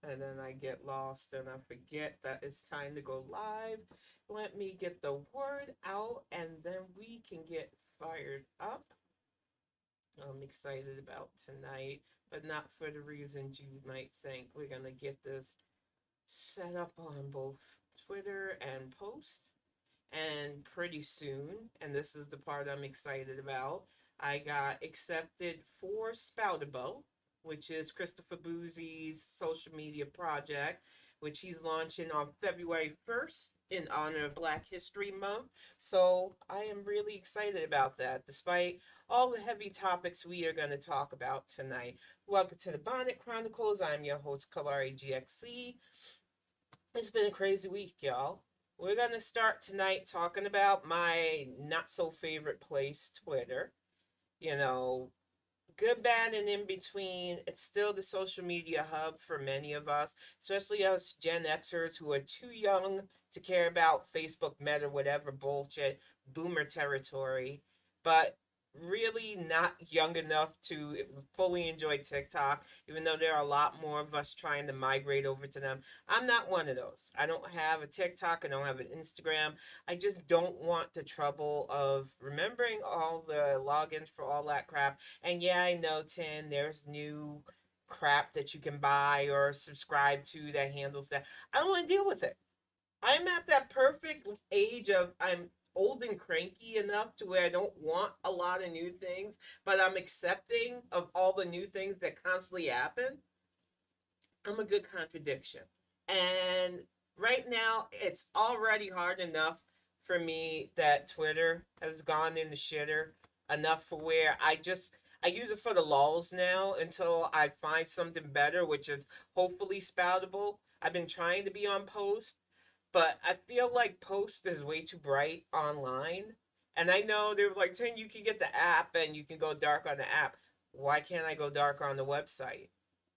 and then I get lost and I forget that it's time to go live. Let me get the word out and then we can get fired up. I'm excited about tonight, but not for the reasons you might think. We're gonna get this set up on both Twitter and Post. And pretty soon, and this is the part I'm excited about, I got accepted for Spoutable, which is Christopher Boozy's social media project, which he's launching on February 1st in honor of Black History Month. So I am really excited about that, despite all the heavy topics we are going to talk about tonight. Welcome to the Bonnet Chronicles. I'm your host, Kalari GXC. It's been a crazy week, y'all. We're going to start tonight talking about my not so favorite place, Twitter. You know, good, bad, and in between. It's still the social media hub for many of us, especially us Gen Xers who are too young to care about Facebook, Meta, whatever bullshit, boomer territory, but really not young enough to fully enjoy TikTok, even though there are a lot more of us trying to migrate over to them. I'm not one of those. I don't have a TikTok, I don't have an Instagram. I just don't want the trouble of remembering all the logins for all that crap. And yeah, I know, Tin, there's new crap that you can buy or subscribe to that handles that. I don't want to deal with it. I'm at that perfect age of I'm old and cranky enough to where I don't want a lot of new things, but I'm accepting of all the new things that constantly happen. I'm a good contradiction. And right now, it's already hard enough for me that Twitter has gone in the shitter enough for where I use it for the lulls now until I find something better, which is hopefully Spoutable. I've been trying to be on Post, but I feel like Post is way too bright online. And I know they were like, Tim, you can get the app and you can go dark on the app. Why can't I go dark on the website?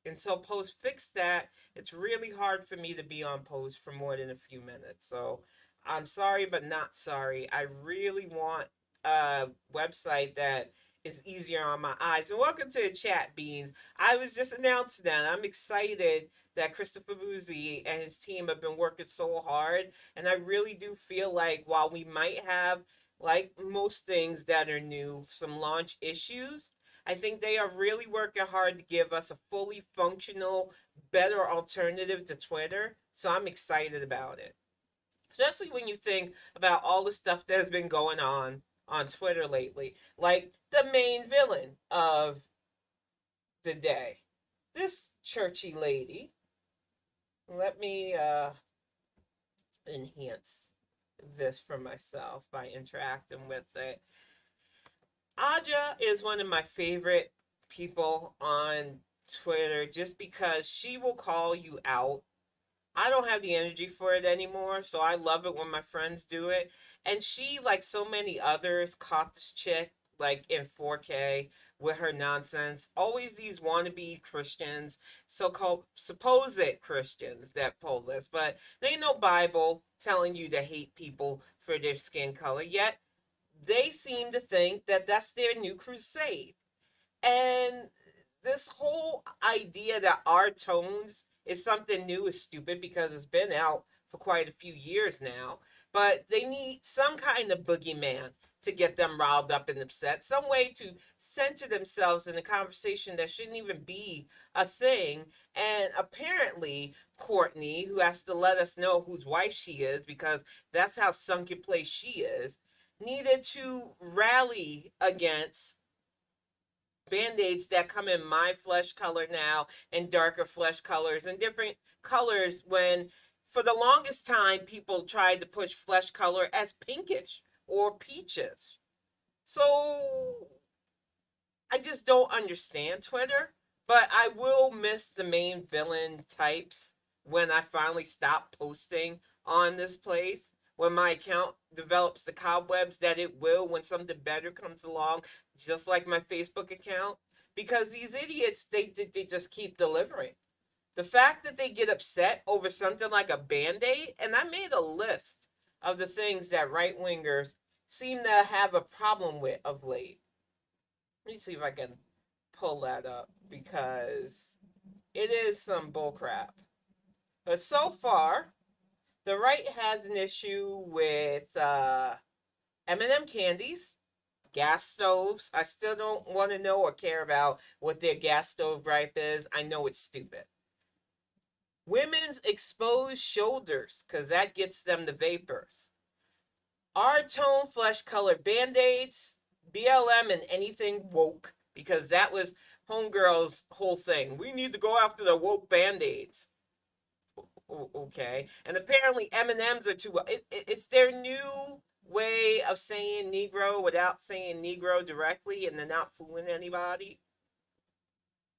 Until Post fixed that, it's really hard for me to be on Post for more than a few minutes. So I'm sorry, but not sorry. I really want a website that is easier on my eyes. And welcome to the chat, Beans. I was just announcing that. I'm excited that Christopher Boozy and his team have been working so hard. And I really do feel like while we might have, like most things that are new, some launch issues, I think they are really working hard to give us a fully functional, better alternative to Twitter. So I'm excited about it. Especially when you think about all the stuff that has been going on Twitter lately. Like the main villain of the day. This churchy lady. Let me enhance this for myself by interacting with it. Aja is one of my favorite people on Twitter just because she will call you out. I don't have the energy for it anymore, so I love it when my friends do it. And she, like so many others, caught this chick like in 4K with her nonsense. Always these wannabe Christians, so-called supposed Christians that pull this, but there ain't no Bible telling you to hate people for their skin color. Yet they seem to think that that's their new crusade. And this whole idea that our tones is something new is stupid because it's been out for quite a few years now. But they need some kind of boogeyman to get them riled up and upset, some way to center themselves in a conversation that shouldn't even be a thing. And apparently, Courtney, who has to let us know whose wife she is because that's how sunken place she is, needed to rally against band-aids that come in my flesh color now and darker flesh colors and different colors when for the longest time people tried to push flesh color as pinkish or peaches. So I just don't understand Twitter, but I will miss the main villain types when I finally stop posting on this place. When my account develops the cobwebs that it will when something better comes along, just like my Facebook account. Because these idiots, they just keep delivering. The fact that they get upset over something like a band aid, and I made a list of the things that right wingers seem to have a problem with of late. Let me see if I can pull that up because It is some bullcrap. But so far, the right has an issue with M&M candies, gas stoves. I still don't want to know or care about what their gas stove gripe is. I know it's stupid. Women's exposed shoulders, because that gets them the vapors. Our tone flesh color band-aids, BLM, and anything woke, because that was Homegirl's whole thing. We need to go after the woke band-aids. Okay, and apparently M&Ms are too. It's their new way of saying Negro without saying Negro directly, and they're not fooling anybody.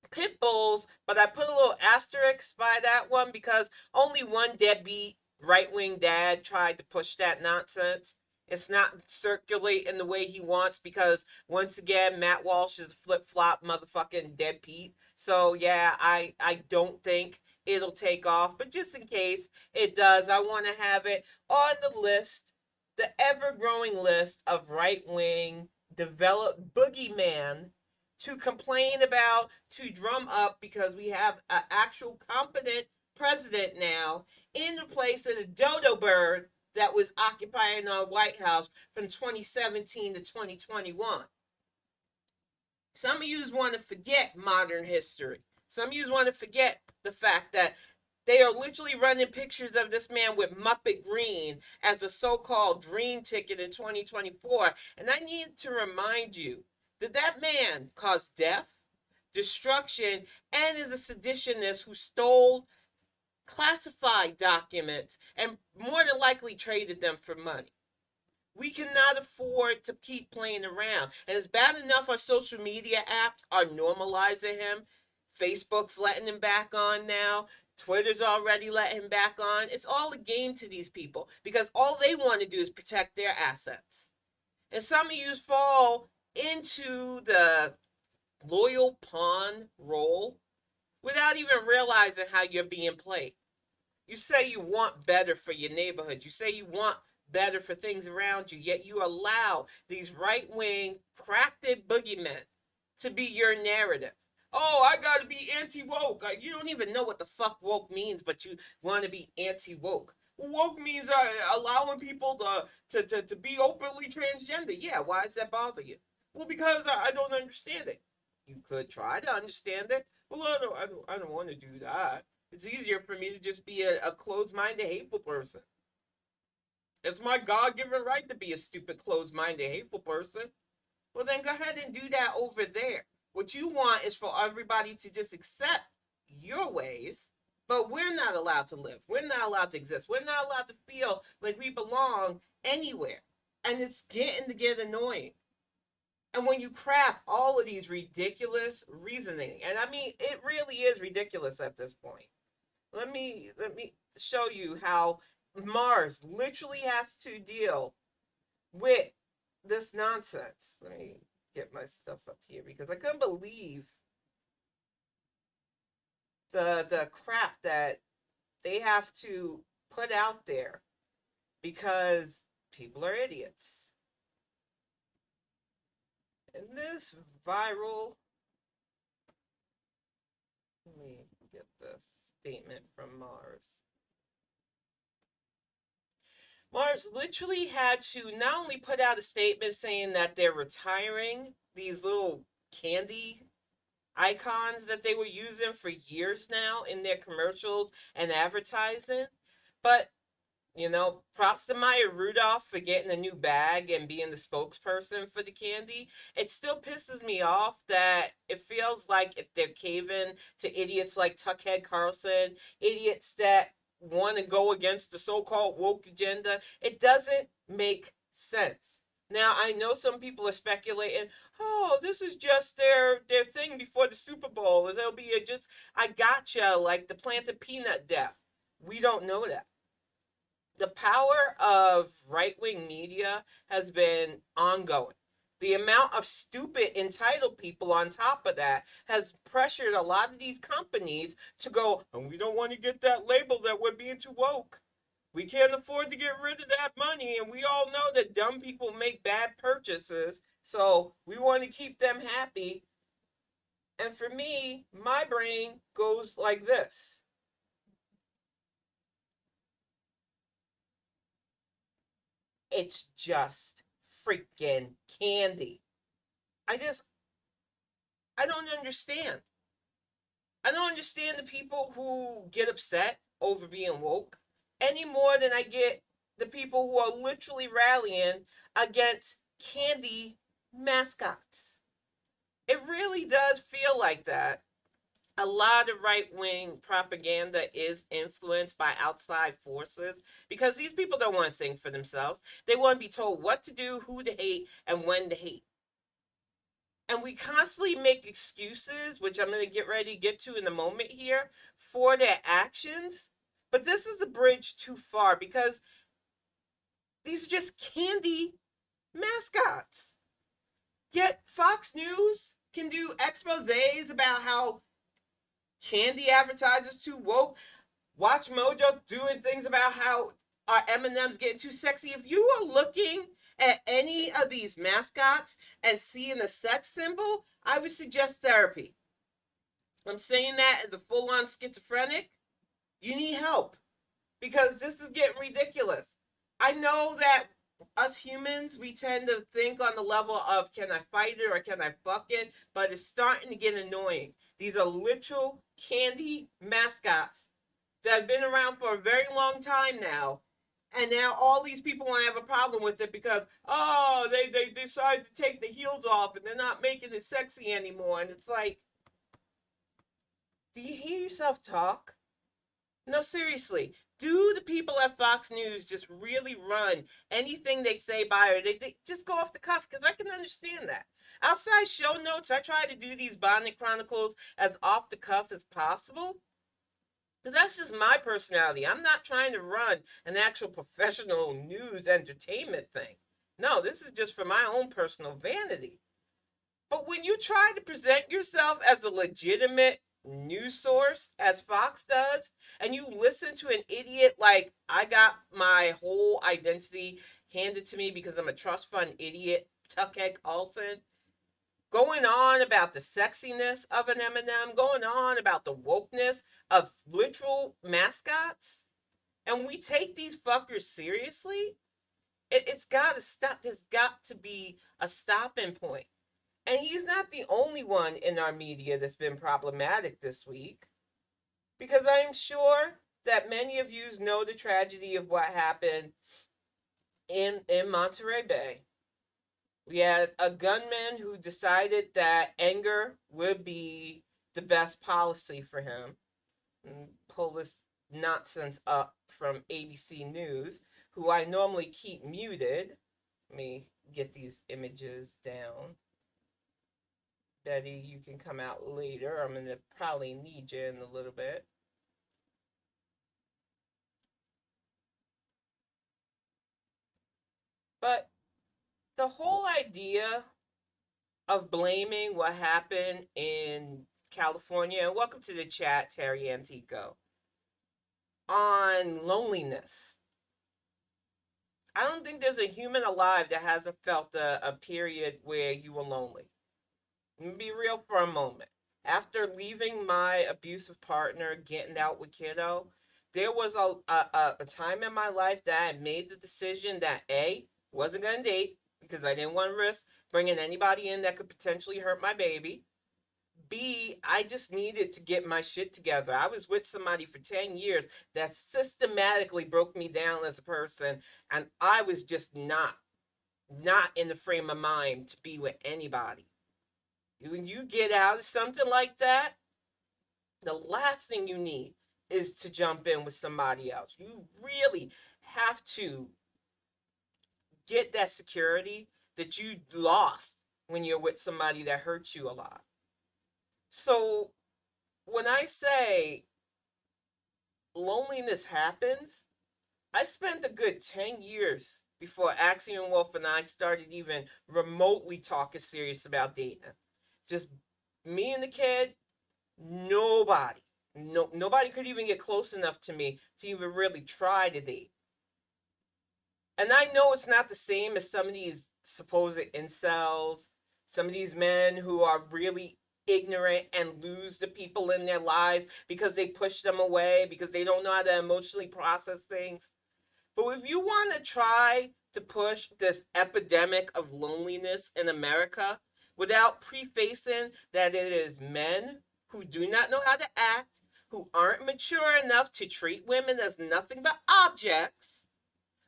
Pit bulls, but I put a little asterisk by that one because only one deadbeat right wing dad tried to push that nonsense. It's not circulating the way he wants because once again, Matt Walsh is a flip flop motherfucking dead Pete. So yeah, I don't think it'll take off, but just in case it does, I want to have it on the list, the ever growing list of right wing developed boogeyman to complain about, to drum up, because we have an actual competent president now in the place of the dodo bird that was occupying our White House from 2017 to 2021. Some of you want to forget modern history. Some of you want to forget the fact that they are literally running pictures of this man with Muppet Green as a so-called dream ticket in 2024. And I need to remind you that that man caused death, destruction, and is a seditionist who stole classified documents and more than likely traded them for money. We cannot afford to keep playing around. And it's bad enough our social media apps are normalizing him. Facebook's letting him back on now. Twitter's already letting him back on. It's all a game to these people because all they want to do is protect their assets. And some of you fall into the loyal pawn role without even realizing how you're being played. You say you want better for your neighborhood. You say you want better for things around you, yet you allow these right-wing crafted boogeymen to be your narrative. Oh, I gotta be anti-woke. You don't even know what the fuck woke means, but you want to be anti-woke. Woke means allowing people to be openly transgender. Yeah, why does that bother you? Well, because I don't understand it. You could try to understand it. Well, I don't want to do that. It's easier for me to just be a closed-minded, hateful person. It's my God-given right to be a stupid, closed-minded, hateful person. Well, then go ahead and do that over there. What you want is for everybody to just accept your ways, but we're not allowed to live. We're not allowed to exist. We're not allowed to feel like we belong anywhere. And it's getting to get annoying. And when you craft all of these ridiculous reasoning, and I mean, it really is ridiculous at this point. Let me show you how Mars literally has to deal with this nonsense. Let me get my stuff up here because I couldn't believe the crap that they have to put out there because people are idiots. And this viral, let me get this statement from Mars. Mars literally had to not only put out a statement saying that they're retiring these little candy icons that they were using for years now in their commercials and advertising, but props to Maya Rudolph for getting a new bag and being the spokesperson for the candy. It still pisses me off that it feels like if they're caving to idiots like Tuckhead Carlson, idiots that want to go against the so-called woke agenda. It doesn't make sense. Now, I know some people are speculating, oh, this is just their thing before the Super Bowl. It'll be just, I gotcha, like the planted peanut death. We don't know that. The power of right-wing media has been ongoing. The amount of stupid entitled people on top of that has pressured a lot of these companies to go, and we don't want to get that label that we're being too woke. We can't afford to get rid of that money, and we all know that dumb people make bad purchases, so we want to keep them happy. And for me, my brain goes like this. It's just freaking candy. I just, I don't understand. I don't understand the people who get upset over being woke any more than I get the people who are literally rallying against candy mascots. It really does feel like that. A lot of right wing propaganda is influenced by outside forces because these people don't want to think for themselves. They want to be told what to do, who to hate, and when to hate. And we constantly make excuses, which I'm going to get ready to get to in a moment here, for their actions. But this is a bridge too far because these are just candy mascots. Yet Fox News can do exposés about how candy advertisers too woke. Watch Mojo doing things about how our M&Ms getting too sexy. If you are looking at any of these mascots and seeing a sex symbol, I would suggest therapy. I'm saying that as a full-on schizophrenic. You need help because this is getting ridiculous. I know that us humans, we tend to think on the level of can I fight it or can I fuck it, but it's starting to get annoying. These are literal candy mascots that have been around for a very long time now. And now all these people want to have a problem with it because, oh, they decide to take the heels off and they're not making it sexy anymore. And it's like, do you hear yourself talk? No, seriously. Do the people at Fox News just really run anything they say by, or they just go off the cuff? Because I can understand that. Outside show notes, I try to do these Bonnet Chronicles as off the cuff as possible. But that's just my personality. I'm not trying to run an actual professional news entertainment thing. No, this is just for my own personal vanity. But when you try to present yourself as a legitimate news source, as Fox does, and you listen to an idiot like I got my whole identity handed to me because I'm a trust fund idiot, Tuckhead Carlson, going on about the sexiness of an M&M, going on about the wokeness of literal mascots, and we take these fuckers seriously, it's got to stop. There's got to be a stopping point. And he's not the only one in our media that's been problematic this week, because I'm sure that many of you know the tragedy of what happened in Monterey Bay. We had a gunman who decided that anger would be the best policy for him. And pull this nonsense up from ABC News, who I normally keep muted. Let me get these images down. Betty, you can come out later. I'm going to probably need you in a little bit. But the whole idea of blaming what happened in California, and welcome to the chat, Terry Antico, on loneliness. I don't think there's a human alive that hasn't felt a period where you were lonely. Let me be real for a moment. After leaving my abusive partner, getting out with kiddo, there was a time in my life that I made the decision that A, wasn't going to date because I didn't want to risk bringing anybody in that could potentially hurt my baby. B, I just needed to get my shit together. I was with somebody for 10 years that systematically broke me down as a person, and I was just not in the frame of mind to be with anybody. When you get out of something like that, the last thing you need is to jump in with somebody else. You really have to get that security that you lost when you're with somebody that hurts you a lot. So when I say loneliness happens, I spent a good 10 years before Axiom Wolf and I started even remotely talking serious about dating. Just me and the kid, nobody. Nobody could even get close enough to me to even really try to date. And I know it's not the same as some of these supposed incels, some of these men who are really ignorant and lose the people in their lives because they push them away, because they don't know how to emotionally process things. But if you want to try to push this epidemic of loneliness in America without prefacing that it is men who do not know how to act, who aren't mature enough to treat women as nothing but objects,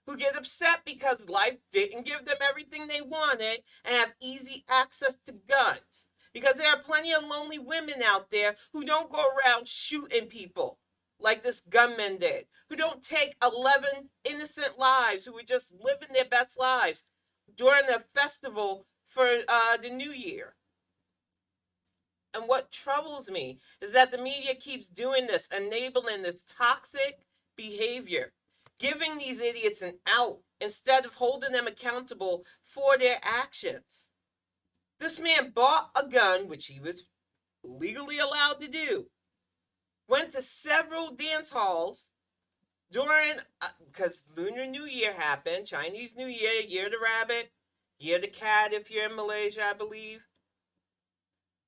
who get upset because life didn't give them everything they wanted and have easy access to guns. Because there are plenty of lonely women out there who don't go around shooting people like this gunman did, who don't take 11 innocent lives, who are just living their best lives during a festival for the new year. And what troubles me is that the media keeps doing this, enabling this toxic behavior, giving these idiots an out instead of holding them accountable for their actions. This man bought a gun, which he was legally allowed to do, went to several dance halls during, because Lunar New Year happened, Chinese New Year, Year of the Rabbit, Year of the Cat if you're in Malaysia, I believe.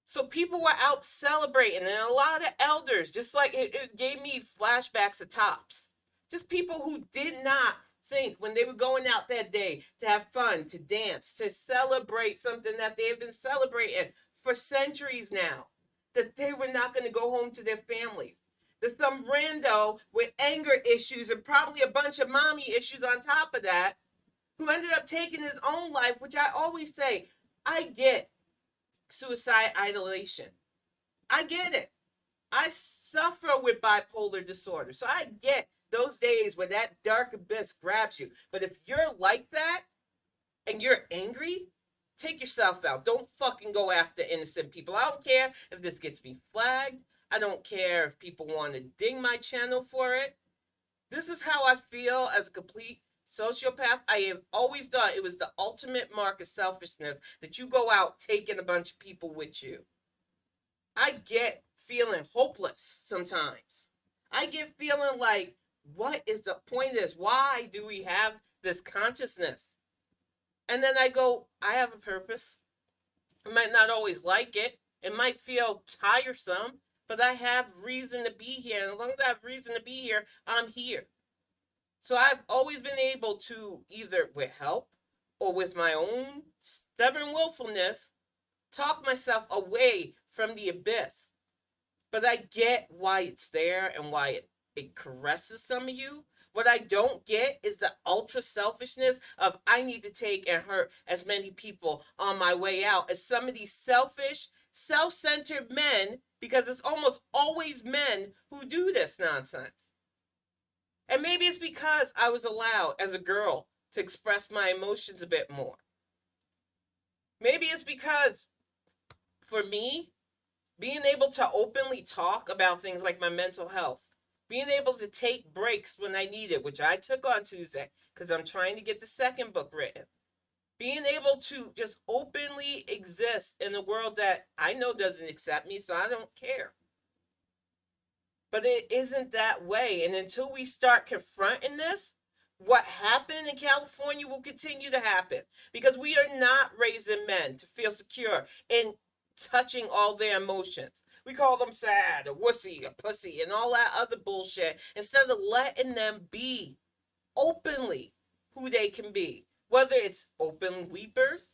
So people were out celebrating, and a lot of elders, just like it gave me flashbacks of Tops. Just people who did not think when they were going out that day to have fun, to dance, to celebrate something that they have been celebrating for centuries now, that they were not going to go home to their families. There's some rando with anger issues and probably a bunch of mommy issues on top of that, who ended up taking his own life, which I always say, I get suicide ideation. I get it. I suffer with bipolar disorder. So I get those days where that dark abyss grabs you. But if you're like that and you're angry, take yourself out. Don't fucking go after innocent people. I don't care if this gets me flagged. I don't care if people want to ding my channel for it. This is how I feel as a complete sociopath. I have always thought it was the ultimate mark of selfishness that you go out taking a bunch of people with you. I get feeling hopeless sometimes. I get feeling like, what is the point of this? Why do we have this consciousness? And then I go, I have a purpose. I might not always like it. It might feel tiresome, but I have reason to be here. And as long as I have reason to be here, I'm here. So I've always been able to, either with help or with my own stubborn willfulness, talk myself away from the abyss. But I get why it's there and why it caresses some of you. What I don't get is the ultra selfishness of I need to take and hurt as many people on my way out as some of these selfish, self-centered men, because it's almost always men who do this nonsense. And maybe it's because I was allowed as a girl to express my emotions a bit more. Maybe it's because, for me, being able to openly talk about things like my mental health, being able to take breaks when I need it, which I took on Tuesday because I'm trying to get the second book written, being able to just openly exist in a world that I know doesn't accept me, so I don't care. But it isn't that way. And until we start confronting this, what happened in California will continue to happen, because we are not raising men to feel secure in touching all their emotions. We call them sad, a wussy, a pussy, and all that other bullshit, instead of letting them be openly who they can be. Whether it's open weepers,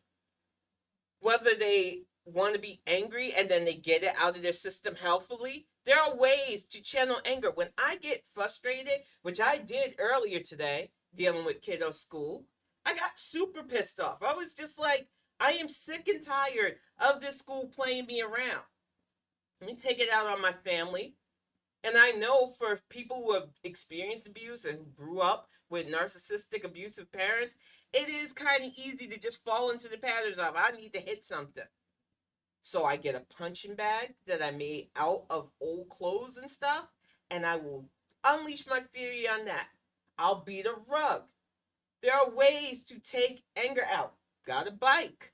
whether they want to be angry and then they get it out of their system healthfully. There are ways to channel anger. When I get frustrated, which I did earlier today, dealing with kiddo school, I got super pissed off. I was just like, I am sick and tired of this school playing me around. Let me take it out on my family. And I know for people who have experienced abuse and who grew up with narcissistic, abusive parents, it is kind of easy to just fall into the patterns of, I need to hit something. So I get a punching bag that I made out of old clothes and stuff, and I will unleash my fury on that. I'll beat a rug. There are ways to take anger out. Got a bike.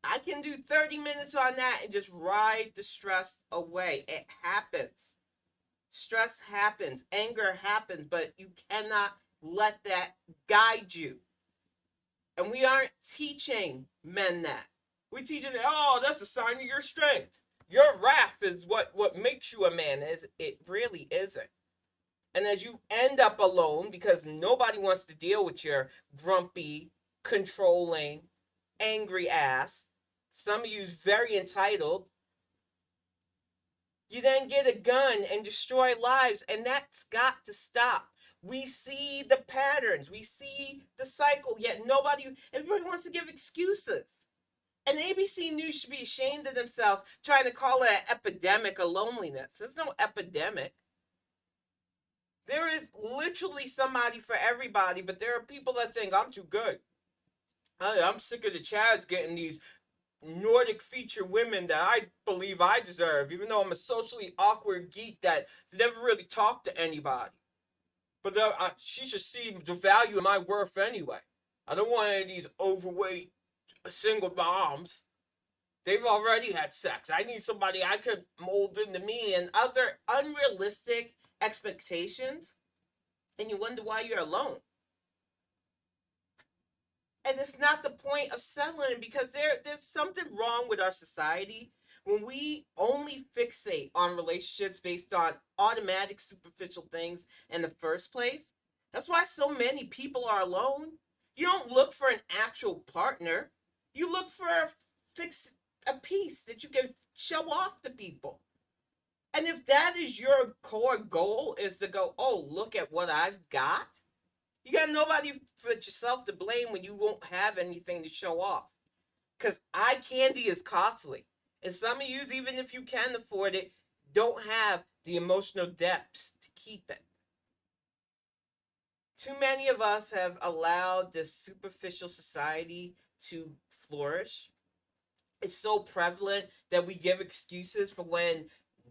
I can do 30 minutes on that and just ride the stress away. It happens. Stress happens. Anger happens, but you cannot let that guide you. And we aren't teaching men that. We're teaching, oh, that's a sign of your strength. Your wrath is what makes you a man. It really isn't. And as you end up alone because nobody wants to deal with your grumpy, controlling, angry ass, some of you's very entitled, you then get a gun and destroy lives, and that's got to stop. We see the patterns, we see the cycle, yet everybody wants to give excuses. And ABC News should be ashamed of themselves trying to call it an epidemic of loneliness. There's no epidemic. There is literally somebody for everybody, but there are people that think I'm too good. I'm sick of the Chads getting these Nordic feature women that I believe I deserve, even though I'm a socially awkward geek that never really talked to anybody. But she should see the value of my worth anyway. I don't want any of these overweight single moms. They've already had sex. I need somebody I could mold into me, and other unrealistic expectations. And you wonder why you're alone. And it's not the point of settling, because there's something wrong with our society when we only fixate on relationships based on automatic superficial things in the first place. That's why so many people are alone. You don't look for an actual partner. You look for a piece that you can show off to people. And if that is your core goal, is to go, oh, look at what I've got, you got nobody but yourself to blame when you won't have anything to show off. Because eye candy is costly. And some of you, even if you can afford it, don't have the emotional depths to keep it. Too many of us have allowed this superficial society to flourish. It's so prevalent that we give excuses for when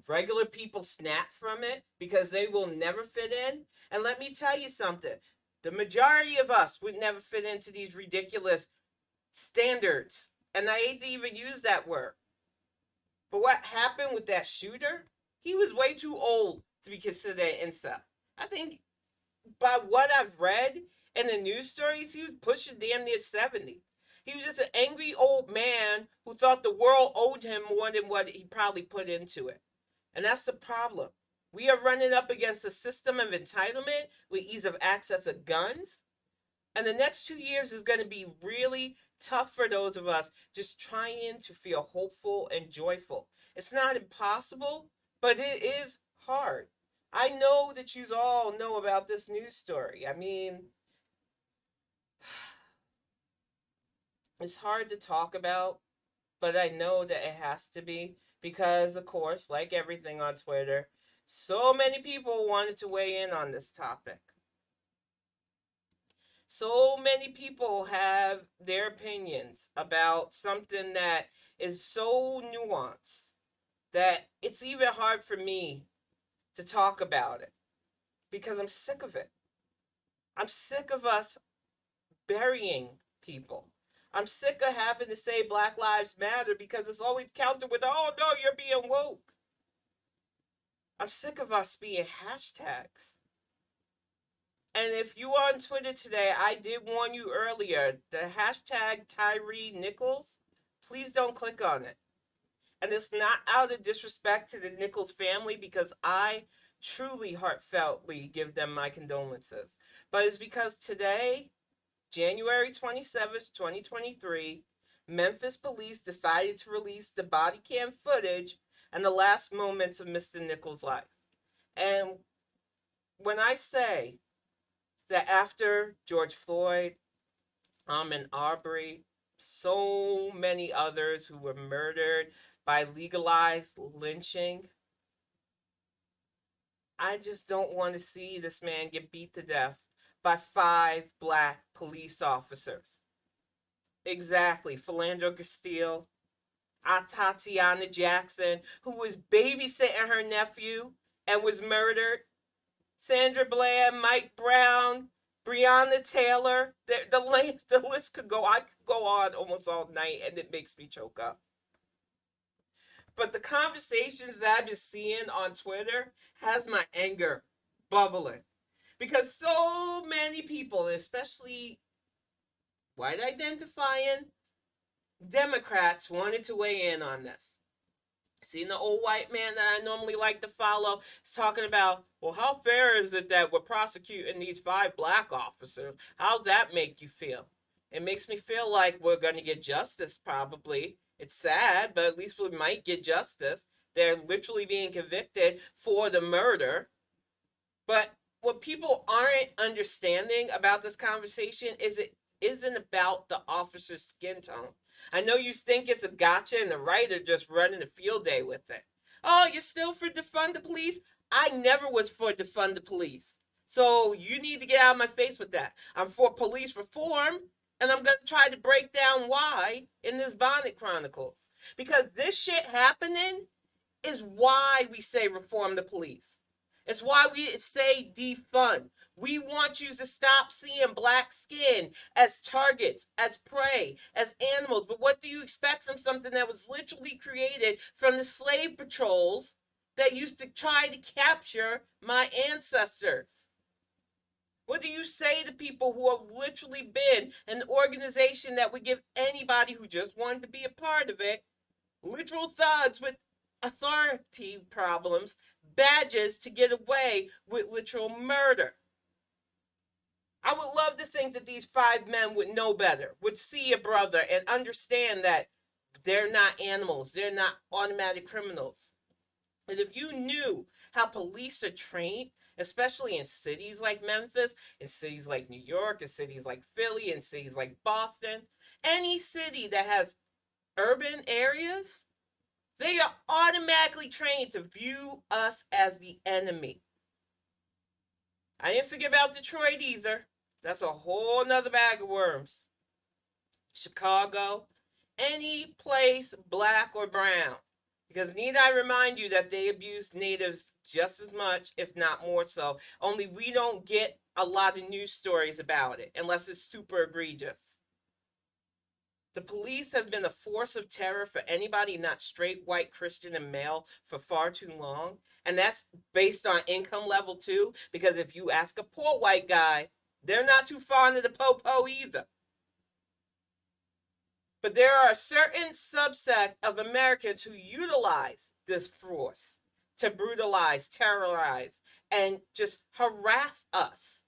regular people snap from it because they will never fit in. And let me tell you something. The majority of us would never fit into these ridiculous standards. And I hate to even use that word. But what happened with that shooter? He was way too old to be considered an incel. I think by what I've read in the news stories, he was pushing damn near 70. He was just an angry old man who thought the world owed him more than what he probably put into it. And that's the problem. We are running up against a system of entitlement with ease of access of guns. And the next 2 years is going to be really tough for those of us just trying to feel hopeful and joyful. It's not impossible, but it is hard. I know that you all know about this news story. I mean, it's hard to talk about, but I know that it has to be because, of course, like everything on Twitter, so many people wanted to weigh in on this topic. So many people have their opinions about something that is so nuanced that it's even hard for me to talk about it because I'm sick of it. I'm sick of us burying people. I'm sick of having to say Black Lives Matter because it's always countered with, oh no, you're being woke. I'm sick of us being hashtags. And if you are on Twitter today, I did warn you earlier, the hashtag Tyre Nichols, please don't click on it. And it's not out of disrespect to the Nichols family because I truly heartfeltly give them my condolences. But it's because today, January 27th, 2023, Memphis police decided to release the body cam footage and the last moments of Mr. Nichols' life. And when I say that after George Floyd, Ahmaud Arbery, so many others who were murdered by legalized lynching, I just don't want to see this man get beat to death by 5 black police officers. Exactly. Philando Castile, Tatiana Jackson, who was babysitting her nephew and was murdered. Sandra Bland, Mike Brown, Breonna Taylor. The list could go. I could go on almost all night, and it makes me choke up. But the conversations that I've been seeing on Twitter has my anger bubbling. Because so many people, especially white identifying Democrats, wanted to weigh in on this. See, the old white man that I normally like to follow is talking about, well, how fair is it that we're prosecuting these 5 black officers? How's that make you feel? It makes me feel like we're going to get justice, probably. It's sad, but at least we might get justice. They're literally being convicted for the murder. But what people aren't understanding about this conversation is it isn't about the officer's skin tone. I know you think it's a gotcha and the right are just running a field day with it. Oh, you're still for defund the police? I never was for defund the police. So you need to get out of my face with that. I'm for police reform, and I'm going to try to break down why in this Bonnet Chronicles. Because this shit happening is why we say reform the police. It's why we say defund. We want you to stop seeing black skin as targets, as prey, as animals. But what do you expect from something that was literally created from the slave patrols that used to try to capture my ancestors? What do you say to people who have literally been an organization that would give anybody who just wanted to be a part of it literal thugs with authority problems badges to get away with literal murder? I would love to think that these 5 men would know better, would see a brother and understand that they're not animals, they're not automatic criminals. And if you knew how police are trained, especially in cities like Memphis, in cities like New York, in cities like Philly, in cities like Boston, any city that has urban areas, they are automatically trained to view us as the enemy. I didn't forget about Detroit either. That's a whole nother bag of worms. Chicago, any place black or brown. Because need I remind you that they abuse natives just as much, if not more so. Only we don't get a lot of news stories about it, unless it's super egregious. The police have been a force of terror for anybody not straight, white, Christian, and male for far too long. And that's based on income level too, because if you ask a poor white guy, they're not too fond of the po-po either. But there are a certain subset of Americans who utilize this force to brutalize, terrorize, and just harass us.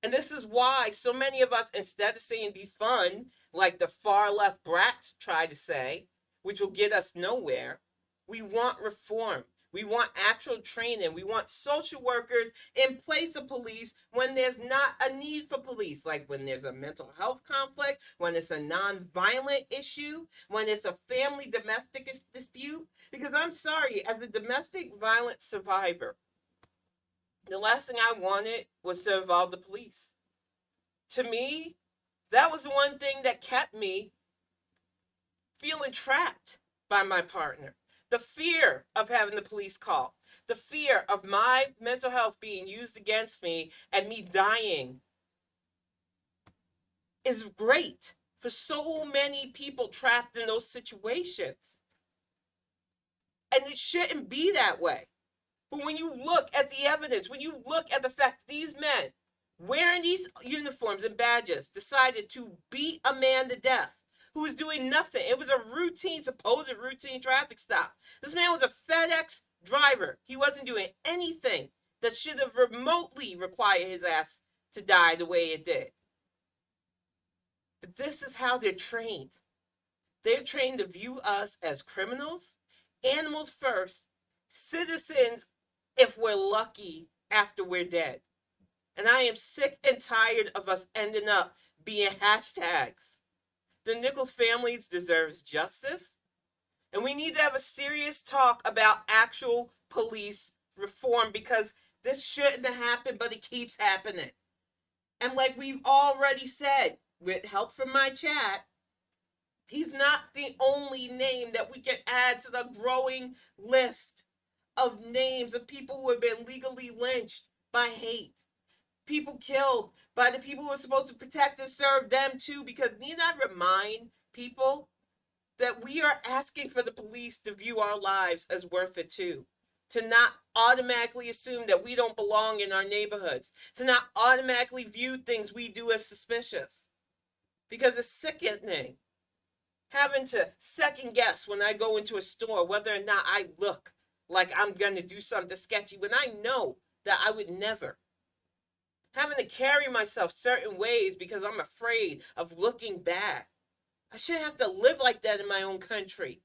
And this is why so many of us, instead of saying defund, like the far left brats try to say, which will get us nowhere, we want reform. We want actual training. We want social workers in place of police when there's not a need for police, like when there's a mental health conflict, when it's a non-violent issue, when it's a family domestic dispute. Because I'm sorry, as a domestic violence survivor, the last thing I wanted was to involve the police. To me, that was the one thing that kept me feeling trapped by my partner. The fear of having the police call, the fear of my mental health being used against me and me dying is great for so many people trapped in those situations. And it shouldn't be that way. But when you look at the evidence, when you look at the fact that these men wearing these uniforms and badges decided to beat a man to death who was doing nothing. It was a supposed routine traffic stop. This man was a FedEx driver. He wasn't doing anything that should have remotely required his ass to die the way it did. But this is how they're trained. They're trained to view us as criminals, animals first, citizens if we're lucky after we're dead. And I am sick and tired of us ending up being hashtags. The Nichols families deserves justice, and we need to have a serious talk about actual police reform, because this shouldn't have happened, but it keeps happening. And like we've already said, with help from my chat, he's not the only name that we can add to the growing list of names of people who have been legally lynched by hate. People killed by the people who are supposed to protect and serve them too, because need I remind people that we are asking for the police to view our lives as worth it too, to not automatically assume that we don't belong in our neighborhoods, to not automatically view things we do as suspicious, because it's sickening having to second guess when I go into a store whether or not I look like I'm going to do something sketchy when I know that I would never. Having to carry myself certain ways because I'm afraid of looking bad. I shouldn't have to live like that in my own country.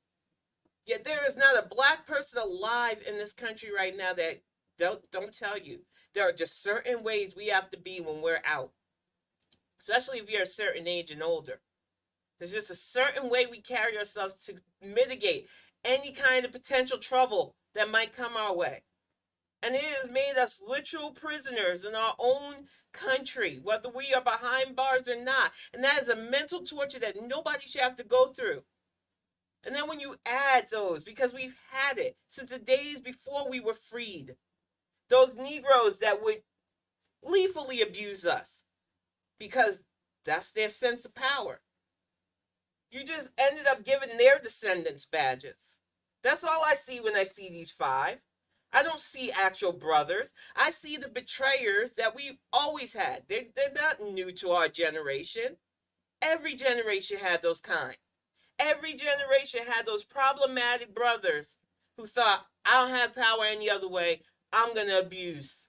Yet there is not a black person alive in this country right now that don't tell you. There are just certain ways we have to be when we're out, especially if you're a certain age and older. There's just a certain way we carry ourselves to mitigate any kind of potential trouble that might come our way. And it has made us literal prisoners in our own country, whether we are behind bars or not. And that is a mental torture that nobody should have to go through. And then when you add those, because we've had it since the days before we were freed, those Negroes that would lethally abuse us because that's their sense of power. You just ended up giving their descendants badges. That's all I see when I see these five. I don't see actual brothers. I see the betrayers that we've always had. They're not new to our generation. Every generation had those kind. Every generation had those problematic brothers who thought, I don't have power any other way. I'm going to abuse.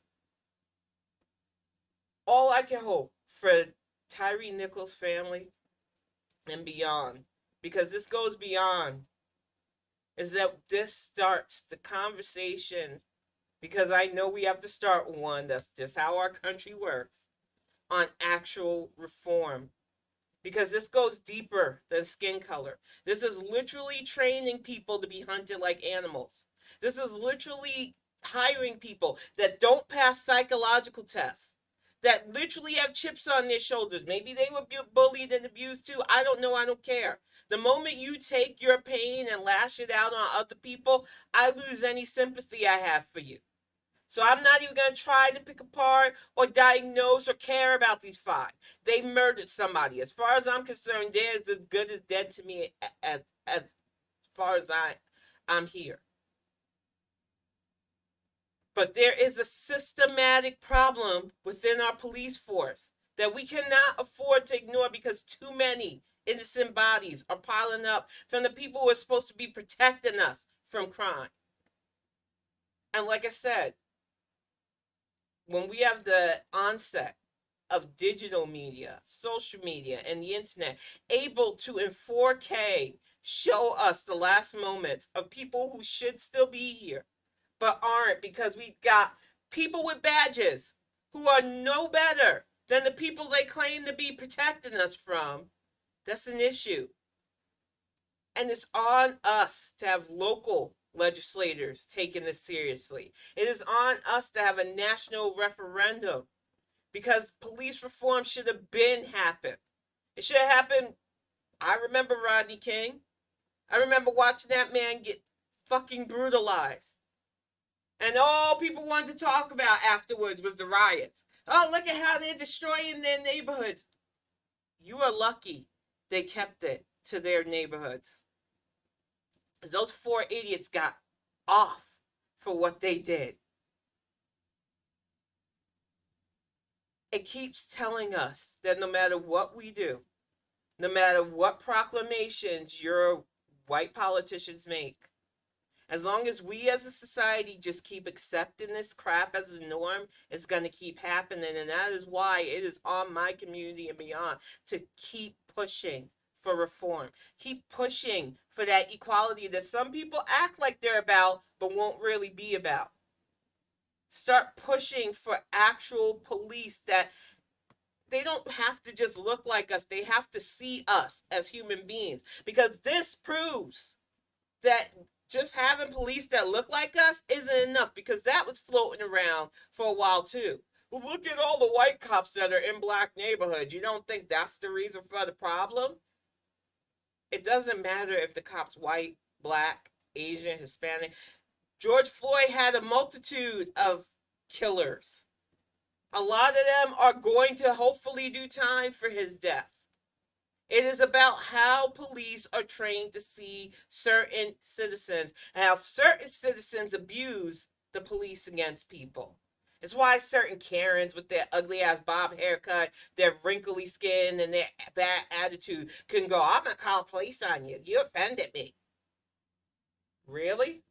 All I can hope for Tyre Nichols' family and beyond, because this goes beyond, is that this starts the conversation, because I know we have to start one, that's just how our country works, on actual reform. Because this goes deeper than skin color. This is literally training people to be hunted like animals. This is literally hiring people that don't pass psychological tests, that literally have chips on their shoulders. Maybe they were bullied and abused too. I don't know. I don't care. The moment you take your pain and lash it out on other people, I lose any sympathy I have for you. So I'm not even going to try to pick apart or diagnose or care about these five. They murdered somebody. As far as I'm concerned, they're as good as dead to me as far as I'm here. But there is a systematic problem within our police force that we cannot afford to ignore, because too many innocent bodies are piling up from the people who are supposed to be protecting us from crime. And like I said, when we have the onset of digital media, social media, and the internet, able to in 4K show us the last moments of people who should still be here, but aren't, because we've got people with badges who are no better than the people they claim to be protecting us from, that's an issue. And it's on us to have local legislators taking this seriously. It is on us to have a national referendum, because police reform should have been happened. It should have happened. I remember Rodney King. I remember watching that man get fucking brutalized. And all people wanted to talk about afterwards was the riots. Oh, look at how they're destroying their neighborhoods. You are lucky they kept it to their neighborhoods. Those four idiots got off for what they did. It keeps telling us that no matter what we do, no matter what proclamations your white politicians make, as long as we as a society just keep accepting this crap as a norm, it's going to keep happening. And that is why it is on my community and beyond to keep pushing for reform. Keep pushing for that equality that some people act like they're about, but won't really be about. Start pushing for actual police that they don't have to just look like us. They have to see us as human beings, because this proves that just having police that look like us isn't enough, because that was floating around for a while too. Well, look at all the white cops that are in black neighborhoods. You don't think that's the reason for the problem? It doesn't matter if the cop's white, black, Asian, Hispanic. George Floyd had a multitude of killers. A lot of them are going to hopefully do time for his death. It is about how police are trained to see certain citizens and how certain citizens abuse the police against people. It's why certain Karens with their ugly ass bob haircut, their wrinkly skin, and their bad attitude can go, I'm gonna call police on you. You offended me. Really?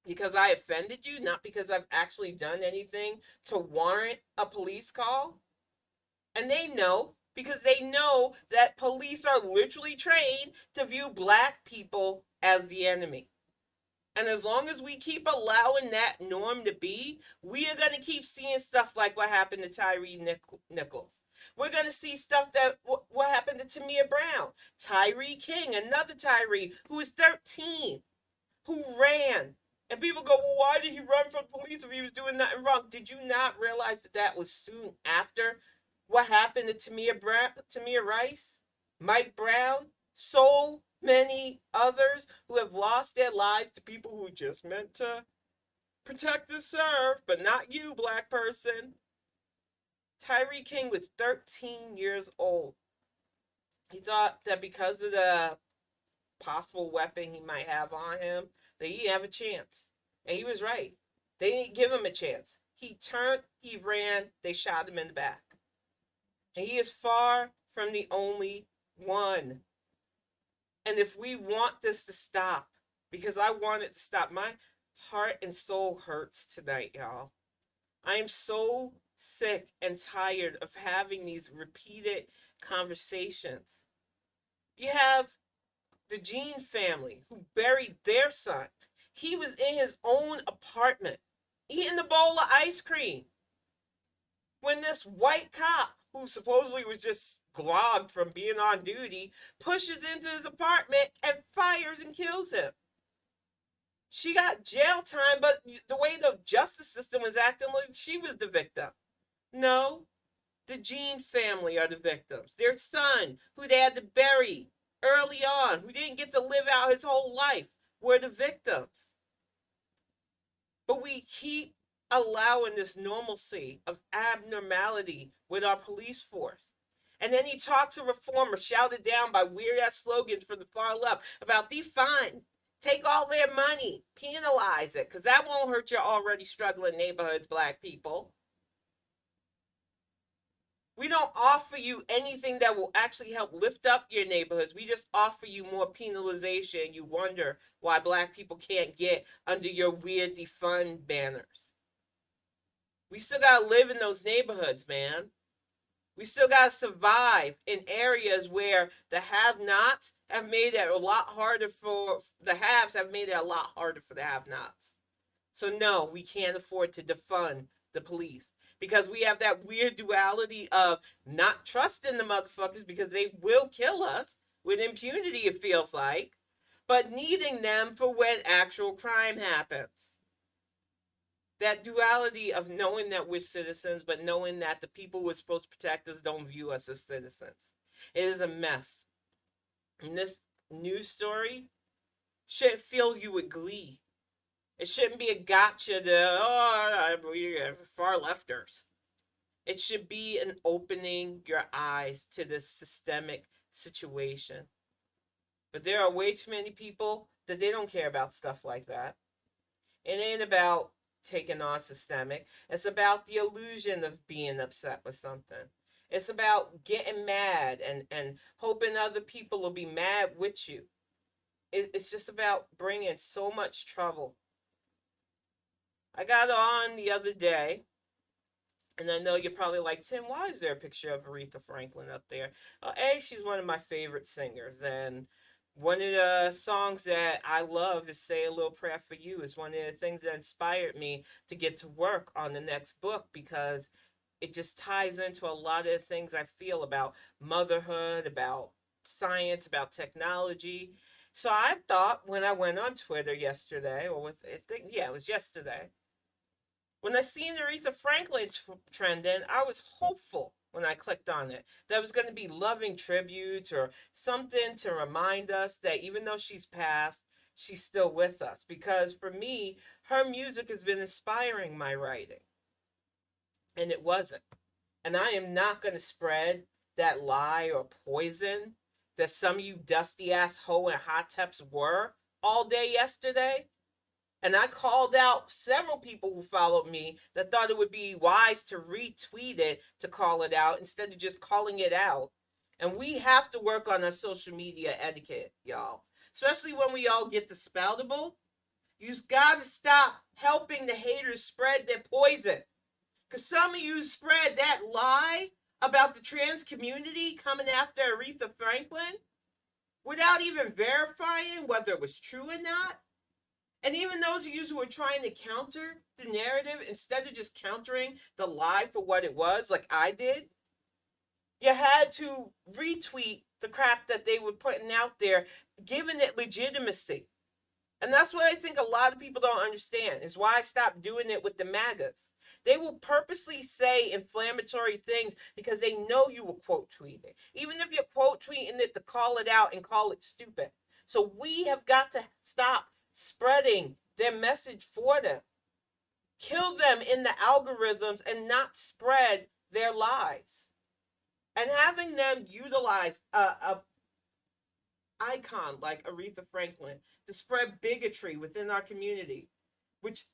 Because I offended you, not because I've actually done anything to warrant a police call? And they know because they know that police are literally trained to view black people as the enemy. And as long as we keep allowing that norm to be, we are going to keep seeing stuff like what happened to Tyre Nichols. We're going to see stuff that what happened to Tamir Brown, Tyre King, another Tyre who was 13, who ran. And people go, well, why did he run from police if he was doing nothing wrong? Did you not realize that that was soon after what happened to Tamir Rice, Mike Brown, so many others who have lost their lives to people who just meant to protect and serve, but not you, black person. Tyre King was 13 years old. He thought that because of the possible weapon he might have on him, that he'd have a chance. And he was right. They didn't give him a chance. He turned, he ran, they shot him in the back. And he is far from the only one. And if we want this to stop, because I want it to stop, my heart and soul hurts tonight, y'all. I am so sick and tired of having these repeated conversations. You have the Jean family who buried their son. He was in his own apartment eating a bowl of ice cream when this white cop, who supposedly was just glogged from being on duty, pushes into his apartment and fires and kills him. She got jail time, but the way the justice system was acting, like she was the victim. No, the Jean family are the victims. Their son, who they had to bury early on, who didn't get to live out his whole life, were the victims. But we keep allowing this normalcy of abnormality with our police force. And then he talks of reform shouted down by weird ass slogans from the far left about defund, take all their money, penalize it, because that won't hurt your already struggling neighborhoods, black people. We don't offer you anything that will actually help lift up your neighborhoods. We just offer you more penalization. You wonder why black people can't get under your weird defund banners. We still gotta live in those neighborhoods, man. We still gotta survive in areas where the have-nots have made it a lot harder for the haves have made it a lot harder for the have-nots. So no, we can't afford to defund the police because we have that weird duality of not trusting the motherfuckers because they will kill us with impunity, it feels like, but needing them for when actual crime happens. That duality of knowing that we're citizens, but knowing that the people who are supposed to protect us don't view us as citizens. It is a mess. And this news story should fill you with glee. It shouldn't be a gotcha to far lefters. It should be an opening your eyes to this systemic situation. But there are way too many people that they don't care about stuff like that. It ain't about taking on systemic. It's about the illusion of being upset with something. It's about getting mad and hoping other people will be mad with you. It's just about bringing so much trouble. I got on the other day, and I know you're probably like, Tim, why is there a picture of Aretha Franklin up there? She's one of my favorite singers, and one of the songs that I love is Say a Little Prayer for You. It's one of the things that inspired me to get to work on the next book because it just ties into a lot of the things I feel about motherhood, about science, about technology. So I thought when I went on Twitter yesterday, it was yesterday, when I seen Aretha Franklin trending, I was hopeful when I clicked on it. That was going to be loving tributes or something to remind us that even though she's passed, she's still with us. Because for me, her music has been inspiring my writing. And it wasn't. And I am not going to spread that lie or poison that some of you dusty ass hoe and hot teps were all day yesterday. And I called out several people who followed me that thought it would be wise to retweet it to call it out instead of just calling it out. And we have to work on our social media etiquette, y'all. Especially when we all get the spoutable. You've got to stop helping the haters spread their poison. Because some of you spread that lie about the trans community coming after Aretha Franklin without even verifying whether it was true or not. And even those of you who are trying to counter the narrative instead of just countering the lie for what it was, like I did, you had to retweet the crap that they were putting out there, giving it legitimacy. And that's what I think a lot of people don't understand, is why I stopped doing it with the MAGAs. They will purposely say inflammatory things because they know you will quote tweet it. Even if you're quote tweeting it to call it out and call it stupid. So we have got to stop spreading their message for them. Kill them in the algorithms and not spread their lies. And having them utilize a icon like Aretha Franklin to spread bigotry within our community, which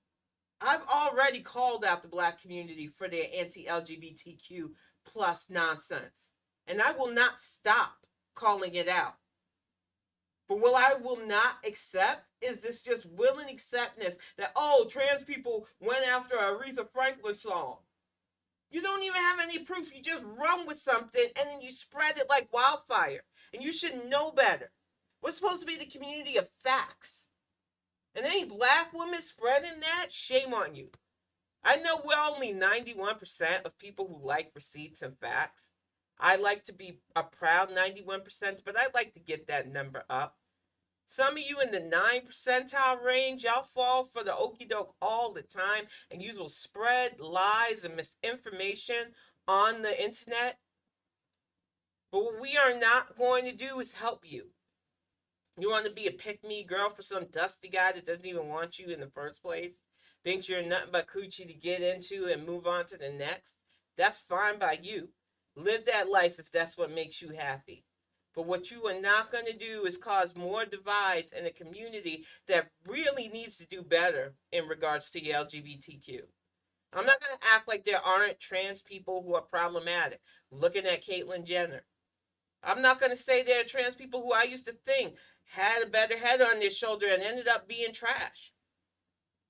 I've already called out the Black community for their anti-LGBTQ plus nonsense. And I will not stop calling it out. But what I will not accept is this just willing acceptance that, oh, trans people went after a Aretha Franklin song. You don't even have any proof. You just run with something and then you spread it like wildfire. And you should know better. We're supposed to be the community of facts. And any Black woman spreading that, shame on you. I know we're only 91% of people who like receipts and facts. I like to be a proud 91%, but I'd like to get that number up. Some of you in the 9 percentile range, y'all fall for the okie doke all the time, and you will spread lies and misinformation on the internet. But what we are not going to do is help you. You want to be a pick-me girl for some dusty guy that doesn't even want you in the first place? Thinks you're nothing but coochie to get into and move on to the next? That's fine by you. Live that life if that's what makes you happy. But what you are not going to do is cause more divides in a community that really needs to do better in regards to the LGBTQ. I'm not going to act like there aren't trans people who are problematic. Looking at Caitlyn Jenner. I'm not going to say there are trans people who I used to think had a better head on their shoulder and ended up being trash.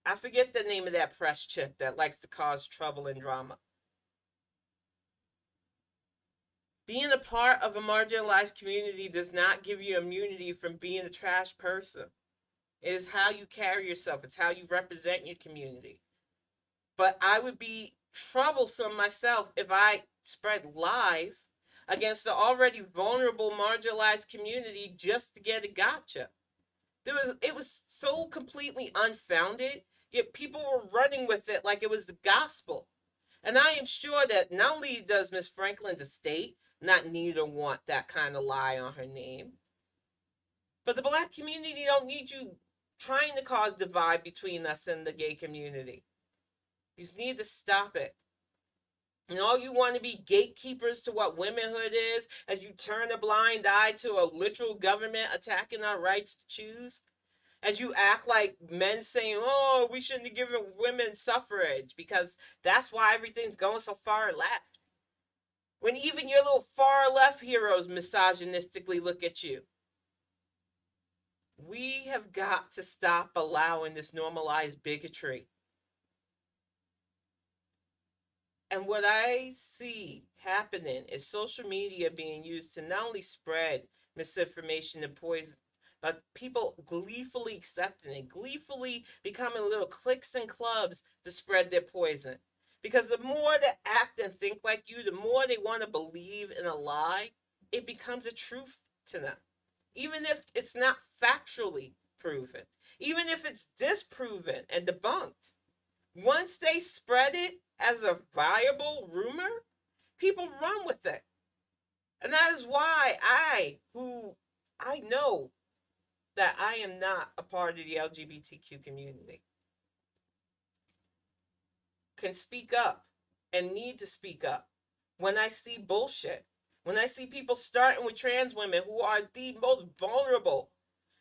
I forget the name of that press chick that likes to cause trouble and drama. Being a part of a marginalized community does not give you immunity from being a trash person. It is how you carry yourself. It's how you represent your community. But I would be troublesome myself if I spread lies against the already vulnerable, marginalized community just to get a gotcha. It was so completely unfounded, yet people were running with it like it was the gospel. And I am sure that not only does Miss Franklin's estate not need or want that kind of lie on her name, but the Black community don't need you trying to cause divide between us and the gay community. You need to stop it. And all you want to be gatekeepers to what womanhood is as you turn a blind eye to a literal government attacking our rights to choose. As you act like men saying, oh, we shouldn't have given women suffrage because that's why everything's going so far left. When even your little far left heroes misogynistically look at you. We have got to stop allowing this normalized bigotry. And what I see happening is social media being used to not only spread misinformation and poison, but people gleefully accepting it, gleefully becoming little cliques and clubs to spread their poison. Because the more they act and think like you, the more they want to believe in a lie, it becomes a truth to them. Even if it's not factually proven, even if it's disproven and debunked. Once they spread it as a viable rumor, people run with it. And that is why I know that I am not a part of the LGBTQ community, can speak up and need to speak up when I see bullshit. When I see people starting with trans women who are the most vulnerable,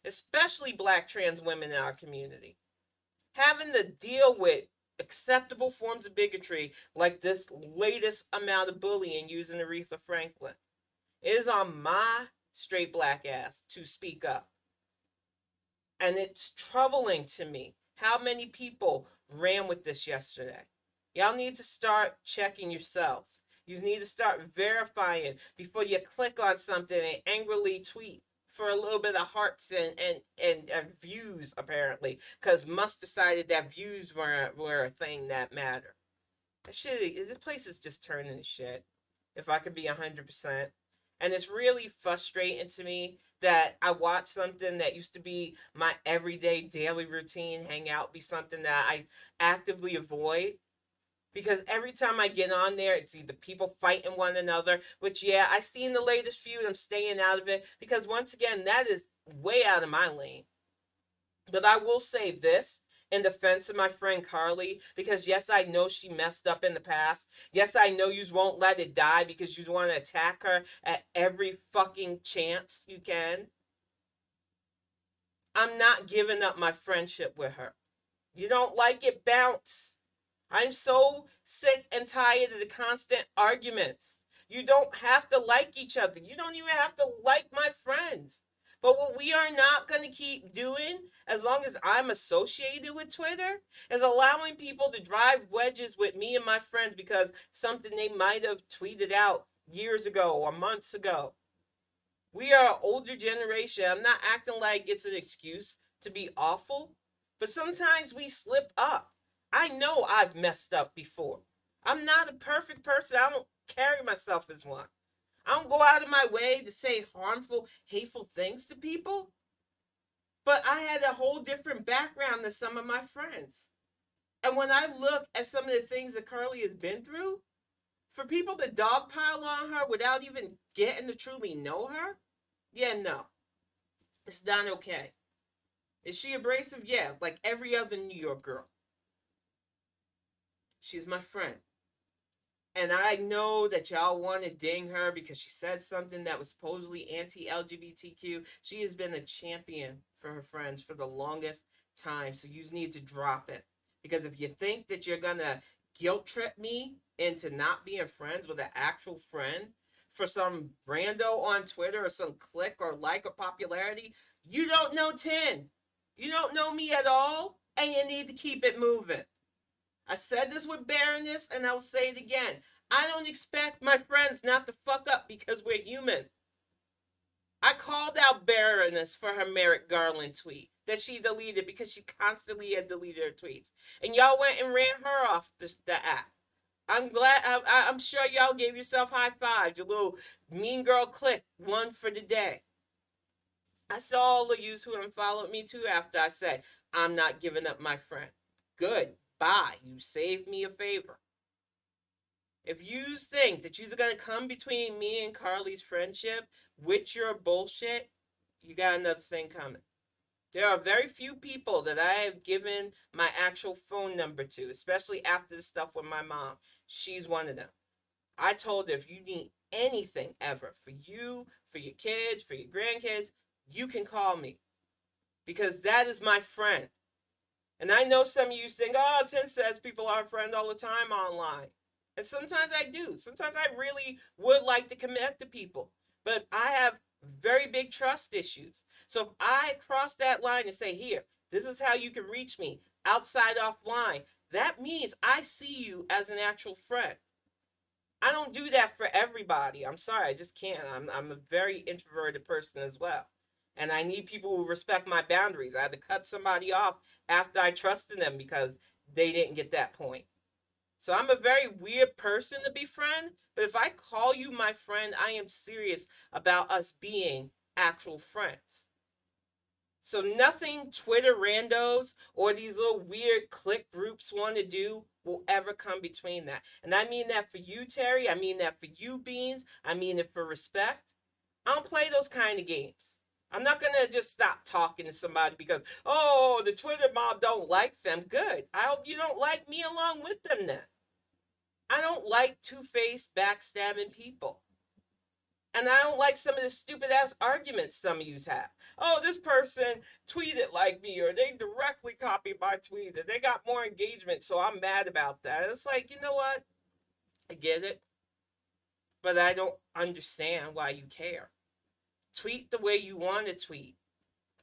especially Black trans women in our community. having to deal with acceptable forms of bigotry like this latest amount of bullying using Aretha Franklin. It is on my straight black ass to speak up. And it's troubling to me how many people ran with this yesterday. Y'all need to start checking yourselves. You need to start verifying before you click on something and angrily tweet for a little bit of hearts and views, apparently, because Musk decided that views were a thing that matter. That shit, this place is just turning to shit, if I could be 100%. And it's really frustrating to me that I watch something that used to be my everyday daily routine, hang out, be something that I actively avoid. Because every time I get on there, it's either people fighting one another, which, yeah, I seen the latest feud. I'm staying out of it because, once again, that is way out of my lane. But I will say this in defense of my friend Carly, because yes, I know she messed up in the past. Yes, I know you won't let it die because you want to attack her at every fucking chance you can. I'm not giving up my friendship with her. You don't like it, bounce. I'm so sick and tired of the constant arguments. You don't have to like each other. You don't even have to like my friends. But what we are not going to keep doing, as long as I'm associated with Twitter, is allowing people to drive wedges with me and my friends because something they might have tweeted out years ago or months ago. We are an older generation. I'm not acting like it's an excuse to be awful, but sometimes we slip up. I know I've messed up before. I'm not a perfect person. I don't carry myself as one. I don't go out of my way to say harmful, hateful things to people. But I had a whole different background than some of my friends. And when I look at some of the things that Carly has been through, for people to dogpile on her without even getting to truly know her, yeah, no. It's not okay. Is she abrasive? Yeah, like every other New York girl. She's my friend. And I know that y'all want to ding her because she said something that was supposedly anti-LGBTQ. She has been a champion for her friends for the longest time. So you need to drop it. Because if you think that you're going to guilt trip me into not being friends with an actual friend for some rando on Twitter or some click or like or popularity, you don't know 10. You don't know me at all. And you need to keep it moving. I said this with Baroness, and I'll say it again. I don't expect my friends not to fuck up because we're human. I called out Baroness for her Merrick Garland tweet that she deleted because she constantly had deleted her tweets. And y'all went and ran her off the app. I'm glad. I'm sure y'all gave yourself high fives. Your little mean girl click, one for the day. I saw all of you who unfollowed me too after I said, I'm not giving up my friend. Good. Bye. You saved me a favor. If you think that you're going to come between me and Carly's friendship with your bullshit, you got another thing coming. There are very few people that I have given my actual phone number to, especially after the stuff with my mom. She's one of them. I told her, if you need anything ever for you, for your kids, for your grandkids, you can call me. Because that is my friend. And I know some of you think, oh, Tim says people are friends all the time online. And sometimes I do. Sometimes I really would like to connect to people. But I have very big trust issues. So if I cross that line and say, here, this is how you can reach me outside offline, that means I see you as an actual friend. I don't do that for everybody. I'm sorry, I just can't. I'm a very introverted person as well. And I need people who respect my boundaries. I had to cut somebody off after I trusted them because they didn't get that point. So I'm a very weird person to befriend, but if I call you my friend, I am serious about us being actual friends. So nothing Twitter randos or these little weird click groups want to do will ever come between that. And I mean that for you, Terry. I mean that for you, Beans. I mean it for respect. I don't play those kind of games. I'm not going to just stop talking to somebody because, oh, the Twitter mob don't like them. Good. I hope you don't like me along with them then. I don't like two-faced, backstabbing people. And I don't like some of the stupid ass arguments some of you have. Oh, this person tweeted like me, or they directly copied my tweet, and they got more engagement, so I'm mad about that. It's like, you know what? I get it, but I don't understand why you care. Tweet the way you want to tweet.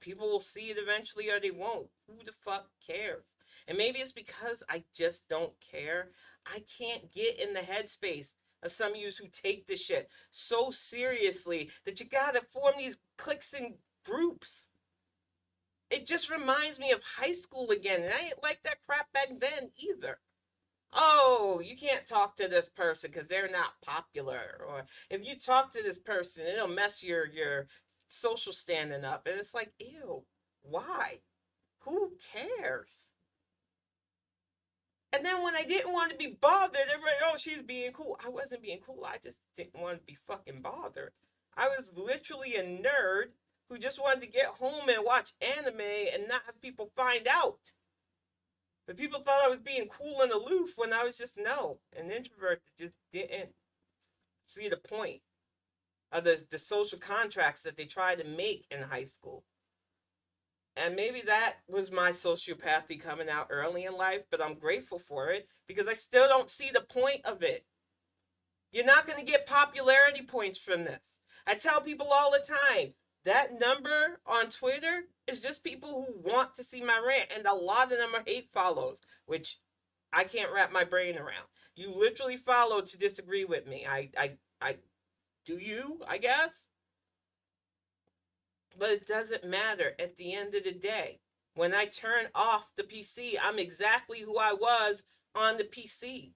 People will see it eventually or they won't. Who the fuck cares? And maybe it's because I just don't care. I can't get in the headspace of some of you who take this shit so seriously that you gotta form these cliques and groups. It just reminds me of high school again, and I ain't like that crap back then either. Oh, you can't talk to this person because they're not popular, or if you talk to this person, it'll mess your social standing up. And it's like, ew, why? Who cares? And then when I didn't want to be bothered, everybody, oh, she's being cool. I wasn't being cool. I just didn't want to be fucking bothered. I was literally a nerd who just wanted to get home and watch anime and not have people find out. But people thought I was being cool and aloof when I was just no, an introvert that just didn't see the point of the social contracts that they tried to make in high school. And maybe that was my sociopathy coming out early in life, but I'm grateful for it because I still don't see the point of it. You're not going to get popularity points from this. I tell people all the time that number on Twitter is just people who want to see my rant, and a lot of them are hate follows, which I can't wrap my brain around. You literally follow to disagree with me. I do you, I guess? But it doesn't matter at the end of the day. When I turn off the PC, I'm exactly who I was on the PC.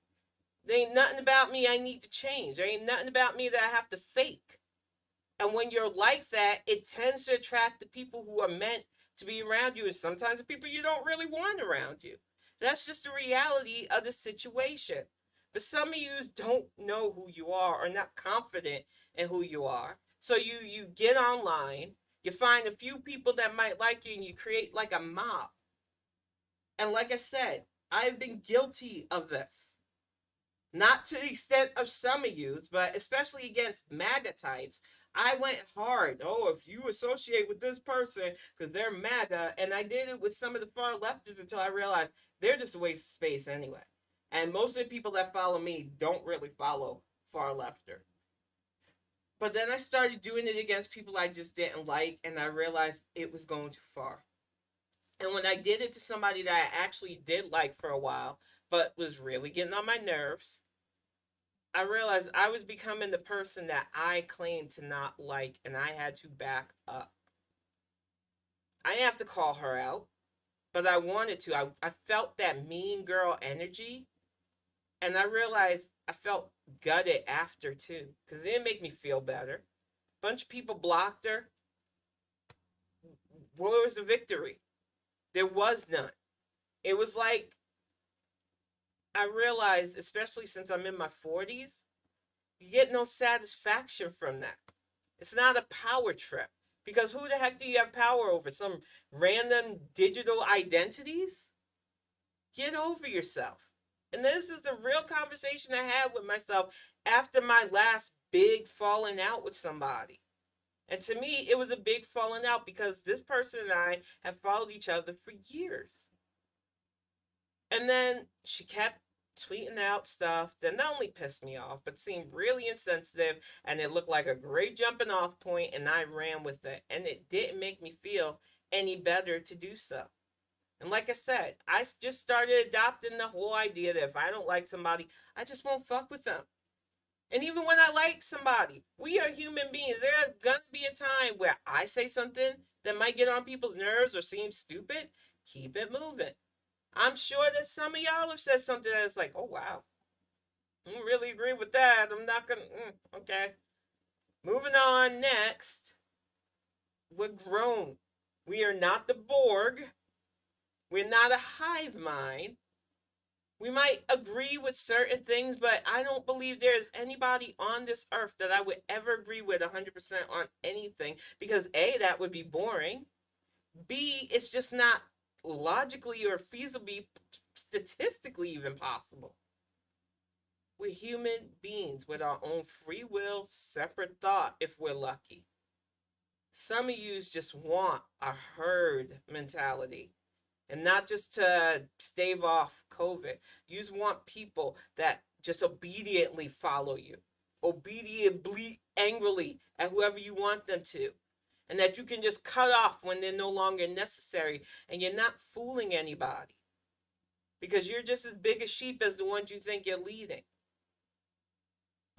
There ain't nothing about me I need to change. There ain't nothing about me that I have to fake. And when you're like that, it tends to attract the people who are meant to be around you, and sometimes the people you don't really want around you. That's just the reality of the situation. But some of you don't know who you are or not confident in who you are. So you get online, you find a few people that might like you, and you create like a mob. And like I said, I've been guilty of this. Not to the extent of some of you, but especially against MAGA types. I went hard. Oh, if you associate with this person because they're MAGA, and I did it with some of the far lefters until I realized they're just a waste of space anyway. And most of the people that follow me don't really follow far lefter. But then I started doing it against people I just didn't like, and I realized it was going too far. And when I did it to somebody that I actually did like for a while, but was really getting on my nerves, I realized I was becoming the person that I claimed to not like, and I had to back up. I didn't have to call her out, but I wanted to. I felt that mean girl energy, and I realized I felt gutted after too, because it didn't make me feel better. A bunch of people blocked her. Where was the victory? There was none. It was like I realized, especially since I'm in my 40s, you get no satisfaction from that. It's not a power trip. Because who the heck do you have power over? Some random digital identities? Get over yourself. And this is the real conversation I had with myself after my last big falling out with somebody. And to me, it was a big falling out because this person and I have followed each other for years. And then she kept tweeting out stuff that not only pissed me off, but seemed really insensitive, and it looked like a great jumping off point, and I ran with it. And it didn't make me feel any better to do so. And like I said, I just started adopting the whole idea that if I don't like somebody, I just won't fuck with them. And even when I like somebody, we are human beings. There's gonna be a time where I say something that might get on people's nerves or seem stupid. Keep it moving. I'm sure that some of y'all have said something that's like, oh, wow. I don't really agree with that. I'm not going to, okay. Moving on next. We're grown. We are not the Borg. We're not a hive mind. We might agree with certain things, but I don't believe there's anybody on this earth that I would ever agree with 100% on anything because A, that would be boring. B, it's just not logically or feasibly, statistically even possible. We're human beings with our own free will, separate thought if we're lucky. Some of yous just want a herd mentality and not just to stave off COVID. You just want people that just obediently follow you, obediently, angrily at whoever you want them to, and that you can just cut off when they're no longer necessary, and you're not fooling anybody because you're just as big a sheep as the ones you think you're leading.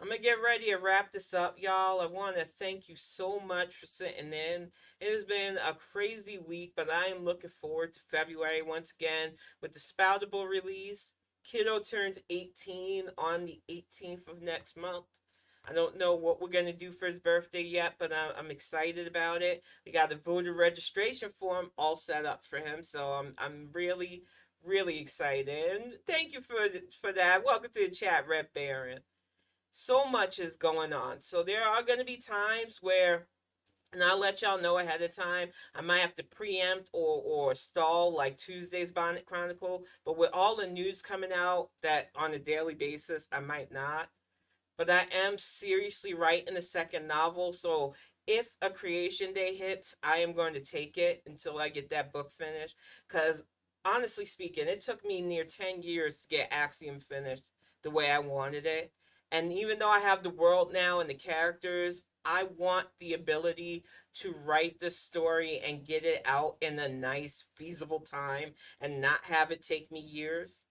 I'm going to get ready to wrap this up, y'all. I want to thank you so much for sitting in. It has been a crazy week, but I am looking forward to February once again with the Spoutable release. Kiddo turns 18 on the 18th of next month. I don't know what we're going to do for his birthday yet, but I'm excited about it. We got the voter registration form all set up for him, so I'm really, really excited. And thank you for that. Welcome to the chat, Red Baron. So much is going on. So there are going to be times where, and I'll let y'all know ahead of time, I might have to preempt or stall like Tuesday's Bonnet Chronicle. But with all the news coming out that on a daily basis, I might not. But I am seriously writing the second novel. So if a creation day hits, I am going to take it until I get that book finished. Because honestly speaking, it took me near 10 years to get Axiom finished the way I wanted it. And even though I have the world now and the characters, I want the ability to write the story and get it out in a nice, feasible time and not have it take me years.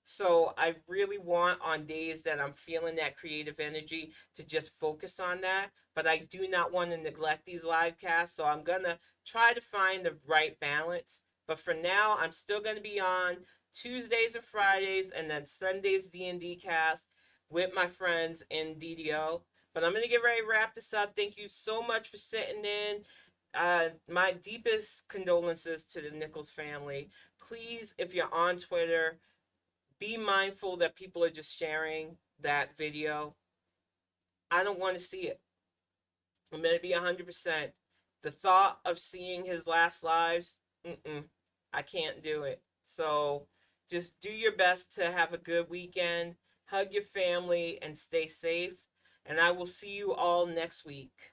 So I really want on days that I'm feeling that creative energy to just focus on that. But I do not want to neglect these live casts. So I'm going to try to find the right balance. But for now, I'm still going to be on Tuesdays and Fridays and then Sundays D&D cast with my friends in DDO. But I'm going to get ready to wrap this up. Thank you so much for sitting in. My deepest condolences to the Nichols family. Please, if you're on Twitter, be mindful that people are just sharing that video. I don't want to see it. I'm going to be 100%. The thought of seeing his last lives, I can't do it. So just do your best to have a good weekend. Hug your family and stay safe. And I will see you all next week.